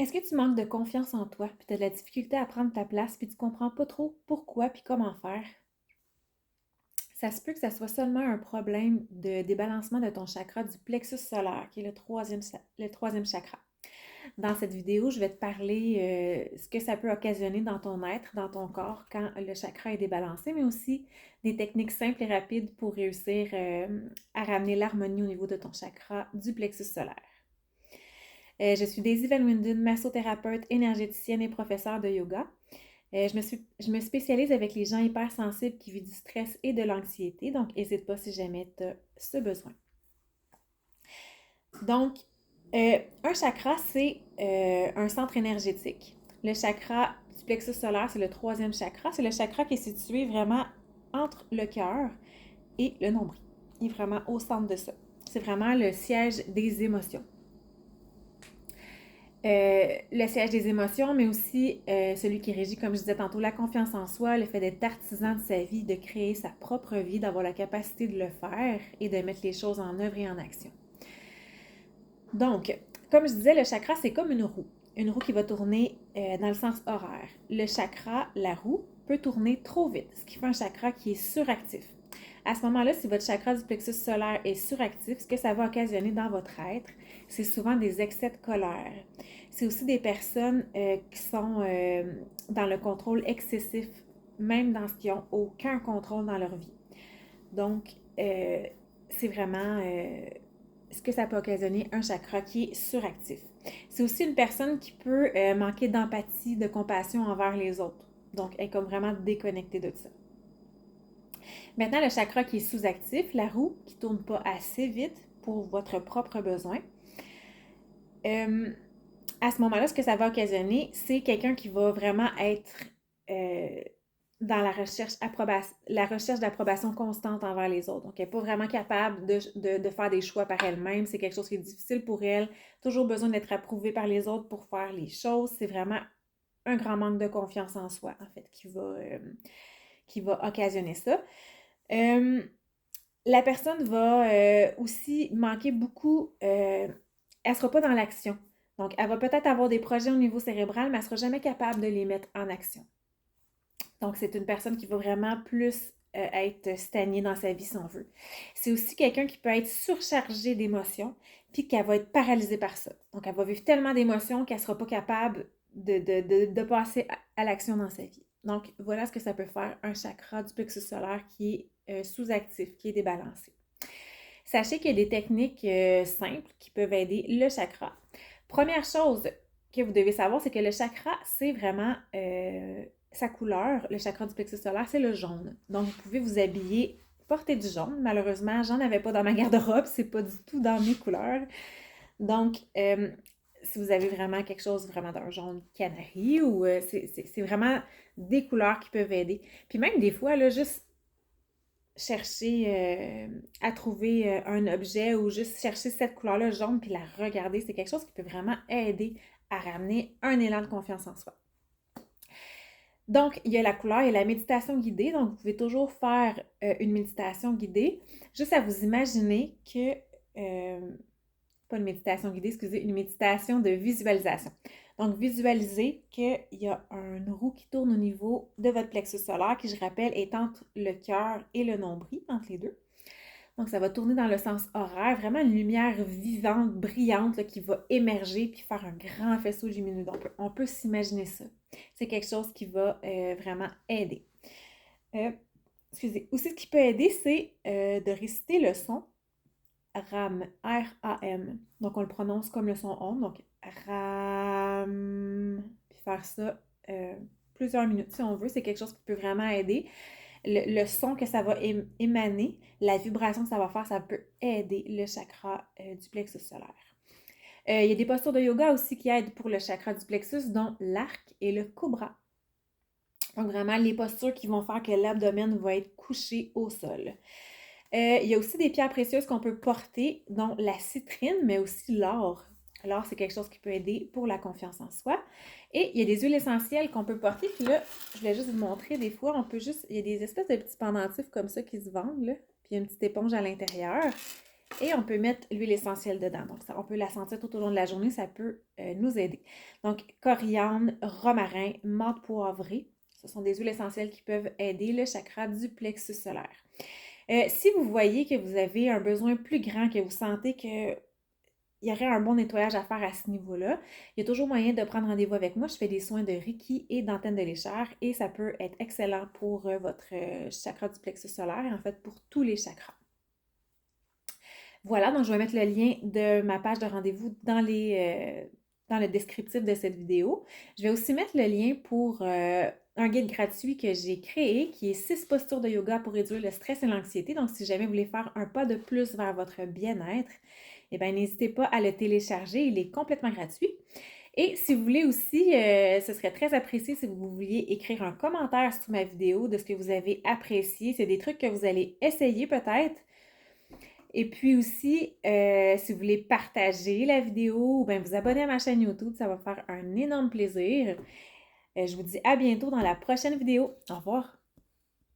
Est-ce que tu manques de confiance en toi, puis tu as de la difficulté à prendre ta place, puis tu comprends pas trop pourquoi, puis comment faire? Ça se peut que ça soit seulement un problème de débalancement de ton chakra du plexus solaire, qui est le troisième chakra. Dans cette vidéo, je vais te parler ce que ça peut occasionner dans ton être, dans ton corps, quand le chakra est débalancé, mais aussi des techniques simples et rapides pour réussir à ramener l'harmonie au niveau de ton chakra du plexus solaire. Je suis Daisy Van Winden, massothérapeute, énergéticienne et professeure de yoga. Je me spécialise avec les gens hypersensibles qui vivent du stress et de l'anxiété, donc n'hésite pas si jamais tu as ce besoin. Donc, un chakra, c'est un centre énergétique. Le chakra du plexus solaire, c'est le troisième chakra. C'est le chakra qui est situé vraiment entre le cœur et le nombril. Il est vraiment au centre de ça. C'est vraiment le siège des émotions. Le siège des émotions, mais aussi celui qui régit, comme je disais tantôt, la confiance en soi, le fait d'être artisan de sa vie, de créer sa propre vie, d'avoir la capacité de le faire et de mettre les choses en œuvre et en action. Donc, comme je disais, le chakra, c'est comme une roue qui va tourner dans le sens horaire. Le chakra, la roue, peut tourner trop vite, ce qui fait un chakra qui est suractif. À ce moment-là, si votre chakra du plexus solaire est suractif, ce que ça va occasionner dans votre être, c'est souvent des excès de colère. C'est aussi des personnes qui sont dans le contrôle excessif, même dans ce qui n'ont aucun contrôle dans leur vie. Donc, c'est vraiment ce que ça peut occasionner un chakra qui est suractif. C'est aussi une personne qui peut manquer d'empathie, de compassion envers les autres. Donc, elle est comme vraiment déconnectée de ça. Maintenant, le chakra qui est sous-actif, la roue qui ne tourne pas assez vite pour votre propre besoin. À ce moment-là, ce que ça va occasionner, c'est quelqu'un qui va vraiment être dans la recherche d'approbation constante envers les autres. Donc, elle n'est pas vraiment capable de faire des choix par elle-même. C'est quelque chose qui est difficile pour elle. Toujours besoin d'être approuvée par les autres pour faire les choses. C'est vraiment un grand manque de confiance en soi, en fait, qui va occasionner ça. La personne va aussi manquer beaucoup, elle ne sera pas dans l'action. Donc, elle va peut-être avoir des projets au niveau cérébral, mais elle ne sera jamais capable de les mettre en action. Donc, c'est une personne qui va vraiment plus être stagnée dans sa vie, si on veut. C'est aussi quelqu'un qui peut être surchargé d'émotions, puis qu'elle va être paralysée par ça. Donc, elle va vivre tellement d'émotions qu'elle ne sera pas capable de passer à l'action dans sa vie. Donc, voilà ce que ça peut faire un chakra du plexus solaire qui est sous-actif, qui est débalancé. Sachez qu'il y a des techniques simples qui peuvent aider le chakra. Première chose que vous devez savoir, c'est que le chakra, c'est vraiment sa couleur, le chakra du plexus solaire, c'est le jaune. Donc, vous pouvez vous habiller, porter du jaune. Malheureusement, j'en avais pas dans ma garde-robe, c'est pas du tout dans mes couleurs. Donc, si vous avez vraiment quelque chose vraiment d'un jaune canari ou c'est vraiment des couleurs qui peuvent aider. Puis même des fois, là, juste chercher à trouver un objet ou juste chercher cette couleur-là jaune puis la regarder, c'est quelque chose qui peut vraiment aider à ramener un élan de confiance en soi. Donc, il y a la couleur et la méditation guidée. Donc, vous pouvez toujours faire une méditation guidée, juste à vous imaginer que pas une méditation guidée, excusez, une méditation de visualisation. Donc, visualisez qu'il y a une roue qui tourne au niveau de votre plexus solaire, qui, je rappelle, est entre le cœur et le nombril, entre les deux. Donc, ça va tourner dans le sens horaire, vraiment une lumière vivante, brillante, là, qui va émerger puis faire un grand faisceau lumineux. Donc, on peut s'imaginer ça. C'est quelque chose qui va vraiment aider. Excusez. Aussi, ce qui peut aider, c'est de réciter le son RAM, R-A-M. Donc, on le prononce comme le son OM. Donc, RAM. Puis faire ça plusieurs minutes si on veut. C'est quelque chose qui peut vraiment aider. Le son que ça va émaner, la vibration que ça va faire, ça peut aider le chakra du plexus solaire. Il y a des postures de yoga aussi qui aident pour le chakra du plexus, dont l'arc et le cobra. Donc, vraiment, les postures qui vont faire que l'abdomen va être couché au sol. Il y a aussi des pierres précieuses qu'on peut porter, dont la citrine, mais aussi l'or. L'or, c'est quelque chose qui peut aider pour la confiance en soi. Et il y a des huiles essentielles qu'on peut porter. Puis là, je voulais juste vous montrer, des fois, il y a des espèces de petits pendentifs comme ça qui se vendent, là. Puis il y a une petite éponge à l'intérieur. Et on peut mettre l'huile essentielle dedans. Donc, on peut la sentir tout au long de la journée, ça peut nous aider. Donc, coriandre, romarin, menthe poivrée. Ce sont des huiles essentielles qui peuvent aider le chakra du plexus solaire. Si vous voyez que vous avez un besoin plus grand, que vous sentez qu'il y aurait un bon nettoyage à faire à ce niveau-là, il y a toujours moyen de prendre rendez-vous avec moi. Je fais des soins de Reiki et d'antenne de léchère et ça peut être excellent pour votre chakra du plexus solaire et en fait pour tous les chakras. Voilà, donc je vais mettre le lien de ma page de rendez-vous dans le descriptif de cette vidéo. Je vais aussi mettre le lien pour un guide gratuit que j'ai créé qui est 6 postures de yoga pour réduire le stress et l'anxiété. Donc, si jamais vous voulez faire un pas de plus vers votre bien-être, eh bien, n'hésitez pas à le télécharger. Il est complètement gratuit. Et si vous voulez aussi, ce serait très apprécié si vous vouliez écrire un commentaire sous ma vidéo de ce que vous avez apprécié. C'est des trucs que vous allez essayer peut-être. Et puis aussi, si vous voulez partager la vidéo ou bien vous abonner à ma chaîne YouTube, ça va me faire un énorme plaisir. Je vous dis à bientôt dans la prochaine vidéo. Au revoir!